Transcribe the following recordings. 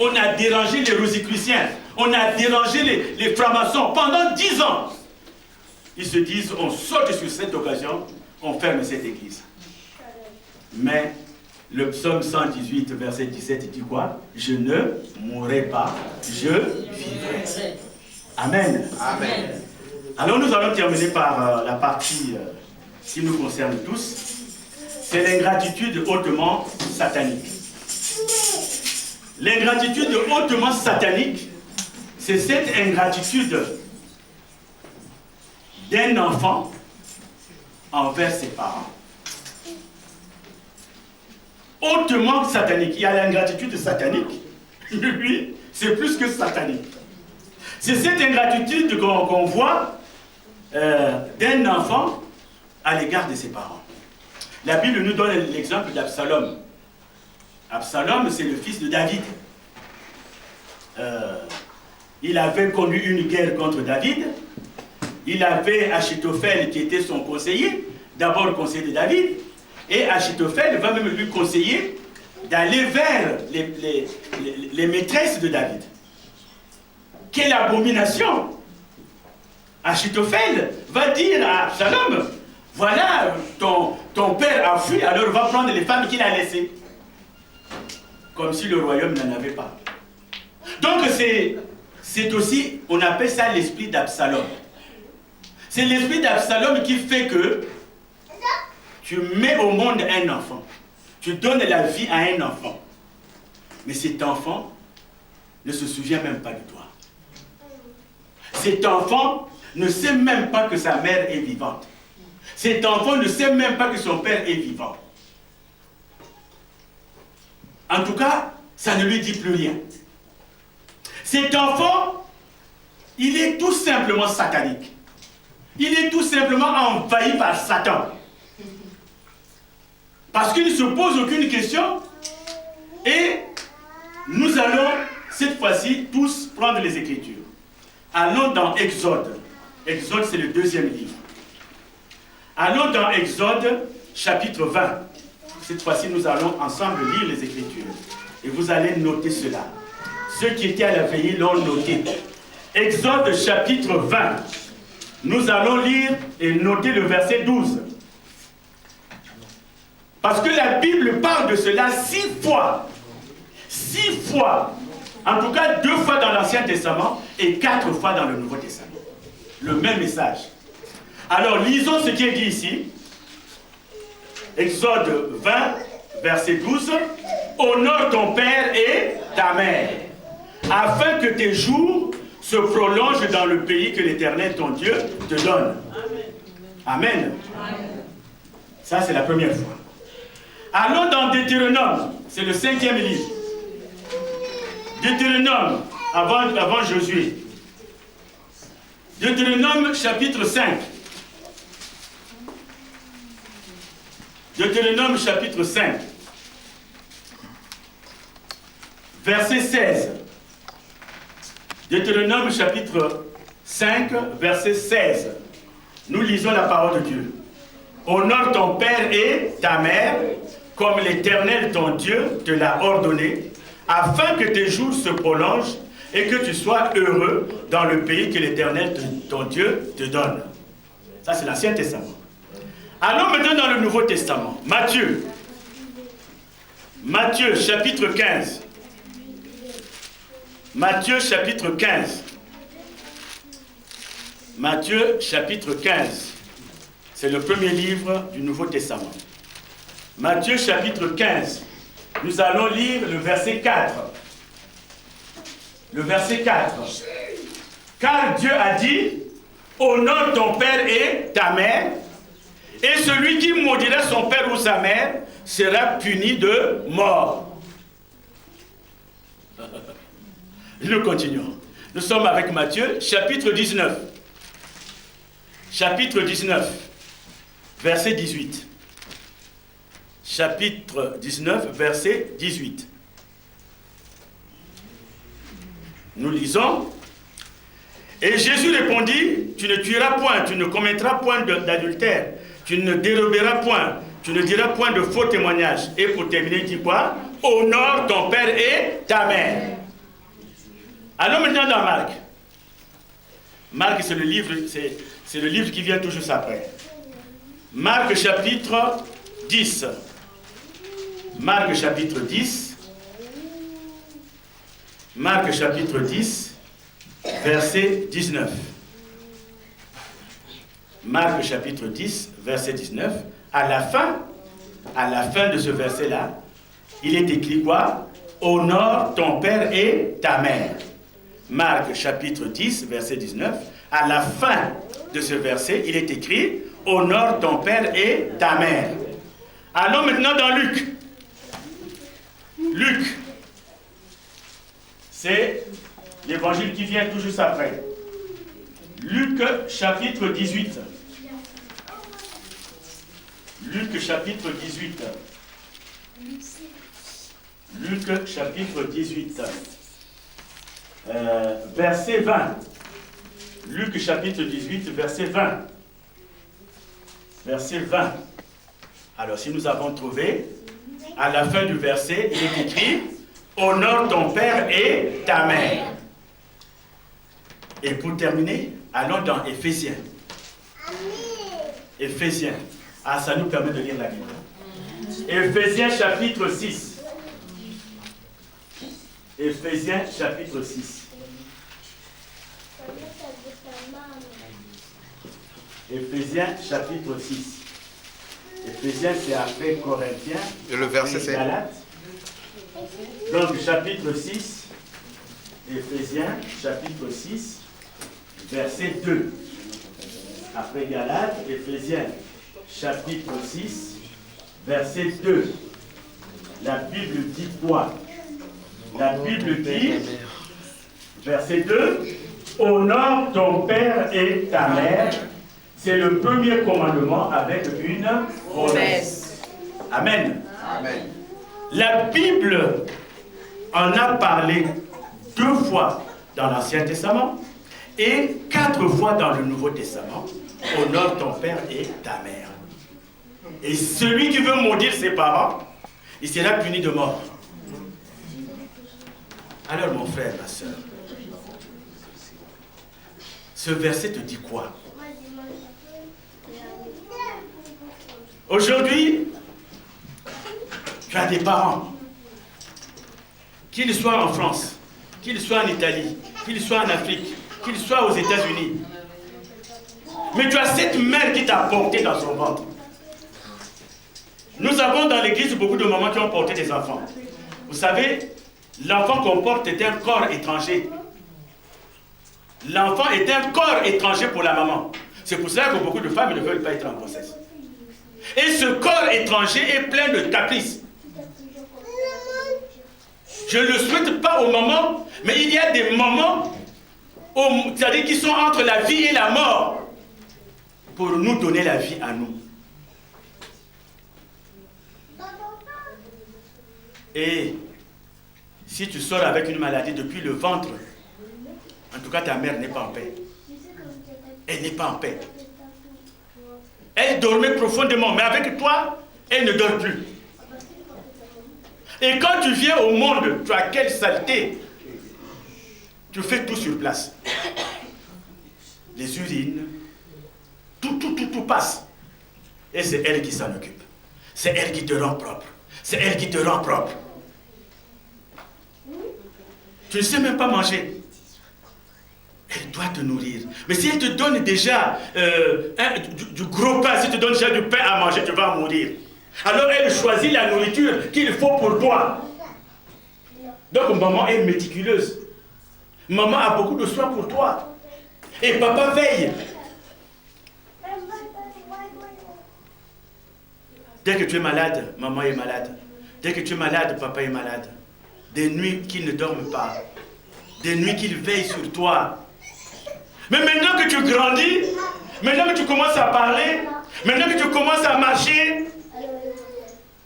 On a dérangé les rosicruciens. On a dérangé les francs-maçons pendant 10 ans. Ils se disent, on saute sur cette occasion, on ferme cette église. Mais le psaume 118, verset 17, dit quoi? Je ne mourrai pas, je vivrai. Amen. Amen. Alors nous allons terminer par la partie qui nous concerne tous. C'est l'ingratitude hautement satanique. L'ingratitude hautement satanique, c'est cette ingratitude d'un enfant envers ses parents. Hautement satanique. Il y a l'ingratitude satanique. Lui, c'est plus que satanique. C'est cette ingratitude qu'on voit d'un enfant à l'égard de ses parents. La Bible nous donne l'exemple d'Absalom. Absalom, c'est le fils de David. Il avait connu une guerre contre David. Il avait Achitophel qui était son conseiller, d'abord le conseiller de David. Et Achitophel va même lui conseiller d'aller vers les maîtresses de David. Quelle abomination! Achitophel va dire à Absalom, voilà, ton père a fui, alors va prendre les femmes qu'il a laissées. Comme si le royaume n'en avait pas. Donc c'est aussi, on appelle ça l'esprit d'Absalom. C'est l'esprit d'Absalom qui fait que tu mets au monde un enfant. Tu donnes la vie à un enfant. Mais cet enfant ne se souvient même pas de toi. Cet enfant ne sait même pas que sa mère est vivante. Cet enfant ne sait même pas que son père est vivant. En tout cas, ça ne lui dit plus rien. Cet enfant, il est tout simplement satanique. Il est tout simplement envahi par Satan. Parce qu'il ne se pose aucune question. Et nous allons, cette fois-ci, tous prendre les Écritures. Allons dans Exode. Exode, c'est le deuxième livre. Allons dans Exode, chapitre 20. Cette fois-ci, nous allons ensemble lire les Écritures. Et vous allez noter cela. Ceux qui étaient à la veillée l'ont noté. Exode, chapitre 20. Nous allons lire et noter le verset 12. Parce que la Bible parle de cela 6 fois. 6 fois. En tout cas, 2 fois dans l'Ancien Testament et 4 fois dans le Nouveau Testament. Le même message. Alors, lisons ce qui est dit ici. Exode 20, verset 12. Honore ton père et ta mère, afin que tes jours se prolongent dans le pays que l'Éternel, ton Dieu, te donne. Amen. Amen. Ça, c'est la première fois. Allons dans Deutéronome. C'est le 5e livre. Deutéronome, avant Josué. Deutéronome, chapitre 5. Deutéronome, chapitre 5. Verset 16. Deutéronome, chapitre 5, verset 16. Nous lisons la parole de Dieu. Honore ton père et ta mère, comme l'Éternel ton Dieu te l'a ordonné, afin que tes jours se prolongent et que tu sois heureux dans le pays que l'Éternel ton Dieu te donne. Ça, c'est l'Ancien Testament. Allons maintenant dans le Nouveau Testament. Matthieu. Matthieu, chapitre 15. Matthieu, chapitre 15. Matthieu, chapitre 15. C'est le premier livre du Nouveau Testament. Matthieu, chapitre 15. Nous allons lire le verset 4. Le verset 4. Car Dieu a dit, honore ton père et ta mère, et celui qui maudira son père ou sa mère sera puni de mort. Nous continuons. Nous sommes avec Matthieu, chapitre 19. Chapitre 19, verset 18. Chapitre 19, verset 18. Nous lisons. Et Jésus répondit, tu ne tueras point, tu ne commettras point d'adultère, tu ne déroberas point, tu ne diras point de faux témoignages. Et pour terminer, il dit quoi? Honore ton père et ta mère. Allons maintenant dans Marc. Marc, c'est le livre qui vient tout juste après. Marc chapitre 10. Marc chapitre 10. Marc chapitre 10, verset 19. Marc chapitre 10, verset 19. À la fin de ce verset-là, il est écrit quoi? Honore ton père et ta mère. Marc chapitre 10, verset 19. À la fin de ce verset, il est écrit honore ton père et ta mère. Allons maintenant dans Luc. Luc, c'est l'évangile qui vient tout juste après. Luc chapitre 18. Luc chapitre 18. Luc chapitre 18. Verset 20. Luc chapitre 18, verset 20. Verset 20. Alors si nous avons trouvé, à la fin du verset, il est écrit honore ton père et ta mère. Et pour terminer, allons dans Éphésiens. Éphésiens. Ah, ça nous permet de lire la Bible. Éphésiens chapitre 6. Éphésiens chapitre 6. Éphésiens chapitre 6. Éphésiens, c'est après Corinthiens. Et le verset, c'est Galates. Donc, chapitre 6. Éphésiens, chapitre 6, verset 2. Après Galates, Éphésiens, chapitre 6, verset 2. La Bible dit quoi? La Bible dit, verset 2, honore ton père et ta mère. C'est le premier commandement avec une promesse. Amen. Amen. La Bible en a parlé 2 fois dans l'Ancien Testament et 4 fois dans le Nouveau Testament. Honore ton père et ta mère. Et celui qui veut maudire ses parents, il sera puni de mort. Alors mon frère, ma soeur, ce verset te dit quoi? Aujourd'hui, tu as des parents, qu'ils soient en France, qu'ils soient en Italie, qu'ils soient en Afrique, qu'ils soient aux États-Unis. Mais tu as cette mère qui t'a porté dans son ventre. Nous avons dans l'église beaucoup de mamans qui ont porté des enfants. Vous savez, l'enfant qu'on porte est un corps étranger. L'enfant est un corps étranger pour la maman. C'est pour ça que beaucoup de femmes ne veulent pas être en grossesse. Et ce corps étranger est plein de caprices. Je ne le souhaite pas aux mamans, mais il y a des mamans, c'est-à-dire qui sont entre la vie et la mort, pour nous donner la vie à nous. Et si tu sors avec une maladie depuis le ventre, en tout cas ta mère n'est pas en paix. Elle n'est pas en paix. Elle dormait profondément, mais avec toi, elle ne dort plus. Et quand tu viens au monde, tu as quelle saleté? Tu fais tout sur place. Les urines, tout passe. Et c'est elle qui s'en occupe. C'est elle qui te rend propre. C'est elle qui te rend propre. Tu ne sais même pas manger. Elle doit te nourrir. Mais si elle te donne déjà du gros pain, si elle te donne déjà du pain à manger, tu vas mourir. Alors elle choisit la nourriture qu'il faut pour toi. Donc maman est méticuleuse. Maman a beaucoup de soin pour toi. Et papa veille. Dès que tu es malade, maman est malade. Dès que tu es malade, papa est malade. Des nuits qu'ils ne dorment pas. Des nuits qu'ils veillent sur toi. Mais maintenant que tu grandis, maintenant que tu commences à parler, maintenant que tu commences à marcher,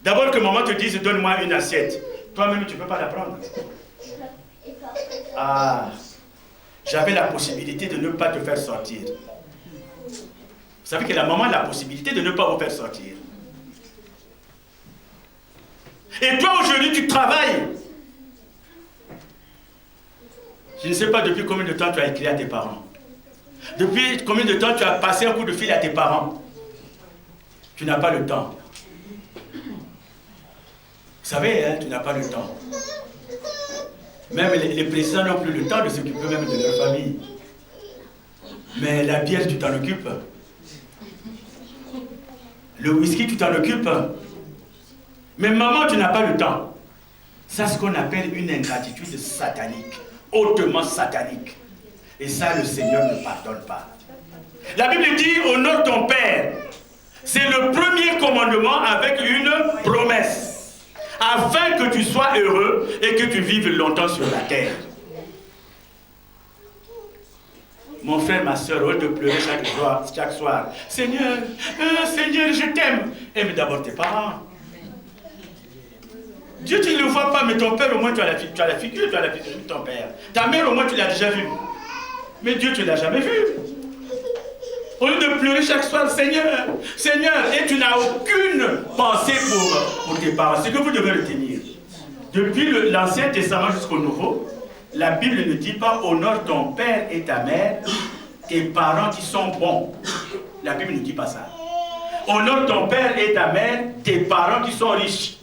d'abord que maman te dise, donne-moi une assiette. Toi-même, tu ne peux pas la prendre. Ah, j'avais la possibilité de ne pas te faire sortir. Vous savez que la maman a la possibilité de ne pas vous faire sortir. Et toi, aujourd'hui, tu travailles. Je ne sais pas depuis combien de temps tu as écrit à tes parents. Depuis combien de temps tu as passé un coup de fil à tes parents. Tu n'as pas le temps. Vous savez, hein, tu n'as pas le temps. Même les présidents n'ont plus le temps de s'occuper même de leur famille. Mais la bière, tu t'en occupes. Le whisky, tu t'en occupes. Mais maman, tu n'as pas le temps. C'est ce qu'on appelle une ingratitude satanique, hautement satanique. Et ça, le Seigneur ne pardonne pas. La Bible dit, honore ton père. C'est le premier commandement avec une promesse. Afin que tu sois heureux et que tu vives longtemps sur la terre. Mon frère, ma soeur, au lieu de pleurer chaque soir, Seigneur, Seigneur, je t'aime. Aime d'abord tes parents. Dieu, tu ne le vois pas, mais ton père, au moins, tu as la figure, tu as la figure de ton père. Ta mère, au moins, tu l'as déjà vue. Mais Dieu, tu ne l'as jamais vu. Au lieu de pleurer chaque soir, Seigneur, Seigneur, et tu n'as aucune pensée pour tes parents. C'est que vous devez le tenir. Depuis l'Ancien Testament jusqu'au Nouveau, la Bible ne dit pas honore ton père et ta mère, tes parents qui sont bons. La Bible ne dit pas ça. Honore ton père et ta mère, tes parents qui sont riches.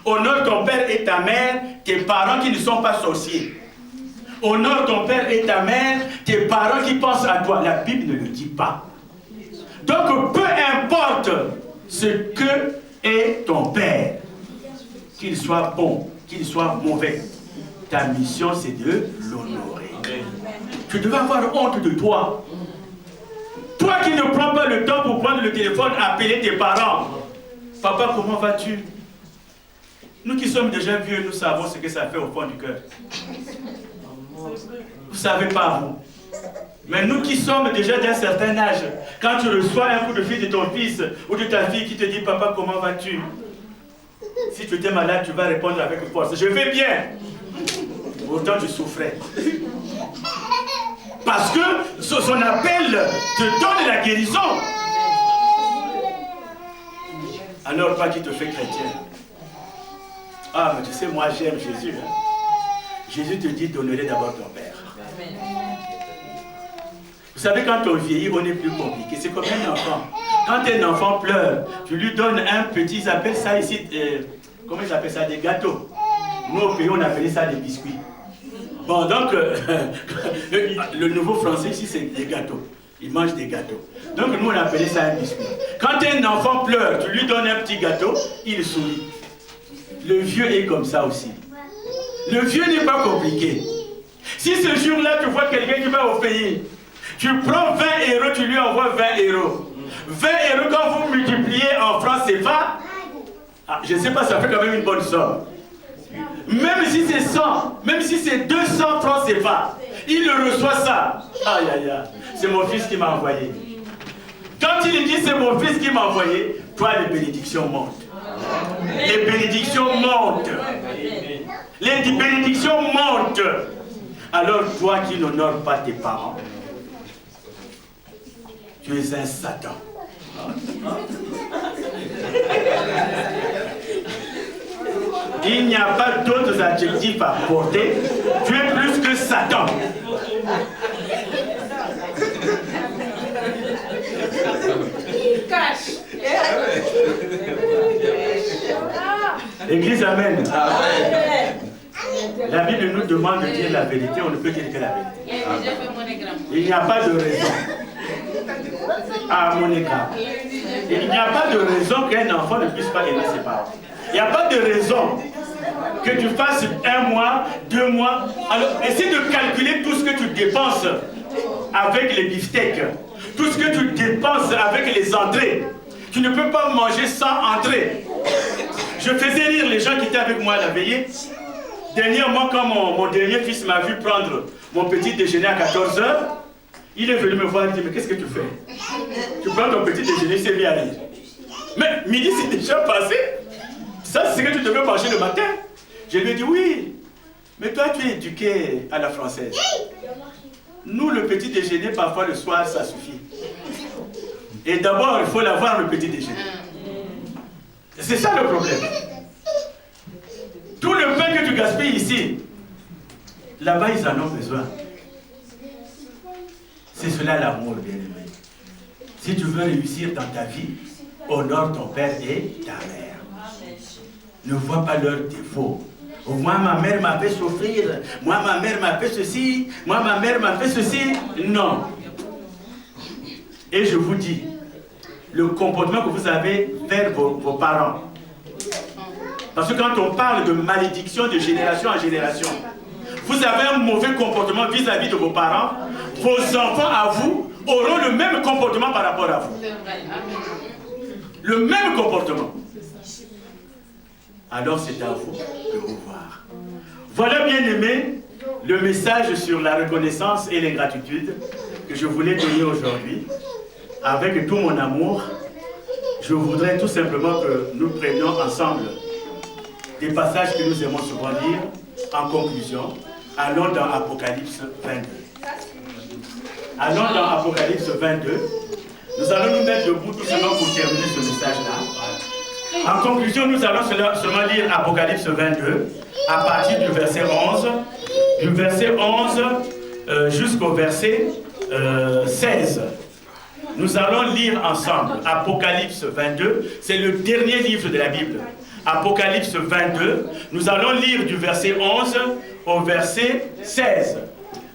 Honore ton père et ta mère, tes parents qui ne sont pas sorciers. Honore ton père et ta mère, tes parents qui pensent à toi. La Bible ne le dit pas. Donc peu importe ce que est ton père, qu'il soit bon, qu'il soit mauvais, ta mission c'est de l'honorer. Tu devais avoir honte de toi. Toi qui ne prends pas le temps pour prendre le téléphone, appeler tes parents. Papa, comment vas-tu? Nous qui sommes déjà vieux, nous savons ce que ça fait au fond du cœur. Vous ne savez pas, vous. Mais nous qui sommes déjà d'un certain âge, quand tu reçois un coup de fil de ton fils ou de ta fille qui te dit « Papa, comment vas-tu » Si tu étais malade, tu vas répondre avec force « Je vais bien ». Pourtant, tu souffrais. Parce que son appel te donne la guérison. Alors, pas qui te fait chrétien. Ah, mais tu sais, moi j'aime Jésus. Hein. Jésus te dit d'honorer d'abord ton père. Vous savez, quand on vieillit, on est plus compliqué. C'est comme un enfant. Quand un enfant pleure, tu lui donnes un petit, ils appellent ça ici, comment ils appellent ça, des gâteaux. Nous au pays, on appelait ça des biscuits. Bon, donc, le nouveau français ici, c'est des gâteaux. Ils mangent des gâteaux. Donc, nous, on appelait ça un biscuit. Quand un enfant pleure, tu lui donnes un petit gâteau, il sourit. Le vieux est comme ça aussi. Le vieux n'est pas compliqué. Si ce jour-là, tu vois quelqu'un qui va au pays, tu prends 20 euros, tu lui envoies 20 euros. 20 euros, quand vous multipliez en francs CFA, je ne sais pas, ça fait quand même une bonne somme. Même si c'est 100, même si c'est 200 francs CFA, il reçoit ça. Aïe, aïe, aïe, c'est mon fils qui m'a envoyé. Quand il dit c'est mon fils qui m'a envoyé, toi, les bénédictions montent. Les bénédictions montent. Les bénédictions montent. Alors toi qui n'honores pas tes parents, tu es un Satan. Il n'y a pas d'autres adjectifs à porter. Tu es plus que Satan. Église, amen. La Bible nous demande de dire la vérité, on ne peut dire que la vérité. Il n'y a pas de raison. À mon égard. Il n'y a pas de raison qu'un enfant ne puisse pas aimer ses parents. Il n'y a pas de raison que tu fasses 1 mois, 2 mois. Alors, essaie de calculer tout ce que tu dépenses avec les beefsteaks, tout ce que tu dépenses avec les entrées. Tu ne peux pas manger sans entrée. Je faisais rire les gens qui étaient avec moi à la veillée. Dernièrement, quand mon dernier fils m'a vu prendre mon petit déjeuner à 14 h, il est venu me voir et dit, mais qu'est-ce que tu fais? Tu prends ton petit déjeuner, c'est bien à rire. Mais midi, c'est déjà passé. Ça, c'est ce que tu devais manger le matin. Je lui ai dit, oui, mais toi, tu es éduqué à la française. Nous, le petit déjeuner, parfois le soir, ça suffit. Et d'abord, il faut l'avoir, le petit déjeuner. C'est ça le problème. Tout le pain que tu gaspilles ici, Là-bas, ils en ont besoin. C'est cela l'amour, bien-aimé. Si tu veux réussir dans ta vie, honore ton père et ta mère. Ne vois pas leurs défauts. Moi, ma mère m'a fait souffrir. Moi, ma mère m'a fait ceci. Moi, ma mère m'a fait ceci. Non. Et je vous dis, le comportement que vous avez vers vos parents. Parce que quand on parle de malédiction de génération en génération, vous avez un mauvais comportement vis-à-vis de vos parents, vos enfants à vous auront le même comportement par rapport à vous. Le même comportement. Alors c'est à vous de vous voir. Voilà, bien aimé, le message sur la reconnaissance et l'ingratitude que je voulais donner aujourd'hui. Avec tout mon amour, je voudrais tout simplement que nous prenions ensemble des passages que nous aimons souvent lire. En conclusion, allons dans Apocalypse 22. Allons dans Apocalypse 22. Nous allons nous mettre debout tout simplement pour terminer ce message-là. En conclusion, nous allons seulement lire Apocalypse 22 à partir du verset 11. Du verset 11 jusqu'au verset 16. Nous allons lire ensemble Apocalypse 22. C'est le dernier livre de la Bible. Apocalypse 22. Nous allons lire du verset 11 au verset 16.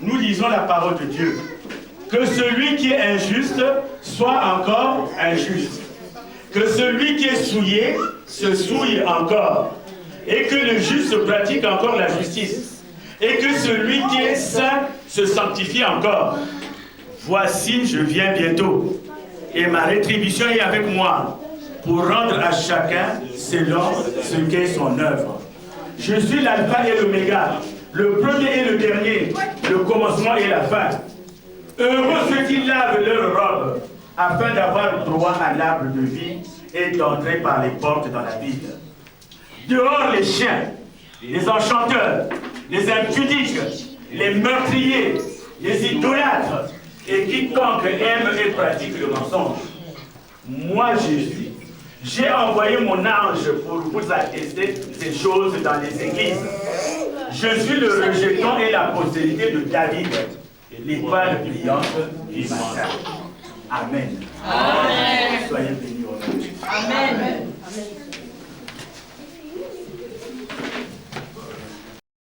Nous lisons la parole de Dieu. Que celui qui est injuste soit encore injuste. Que celui qui est souillé se souille encore. Et que le juste pratique encore la justice. Et que celui qui est saint se sanctifie encore. Voici, je viens bientôt. Et ma rétribution est avec moi pour rendre à chacun selon ce qu'est son œuvre. Je suis l'alpha et l'oméga, le premier et le dernier, le commencement et la fin. Heureux ceux qui lavent leurs robes, afin d'avoir droit à l'arbre de vie et d'entrer par les portes dans la ville. Dehors les chiens, les enchanteurs, les impudiques, les meurtriers, les idolâtres, et quiconque aime et pratique le mensonge. Moi, Jésus, j'ai envoyé mon ange pour vous attester ces choses dans les églises. Je suis le rejeton et la postérité de David, l'étoile brillante du matin. Amen. Amen. Soyez bénis au nom de Jésus. Amen. Amen.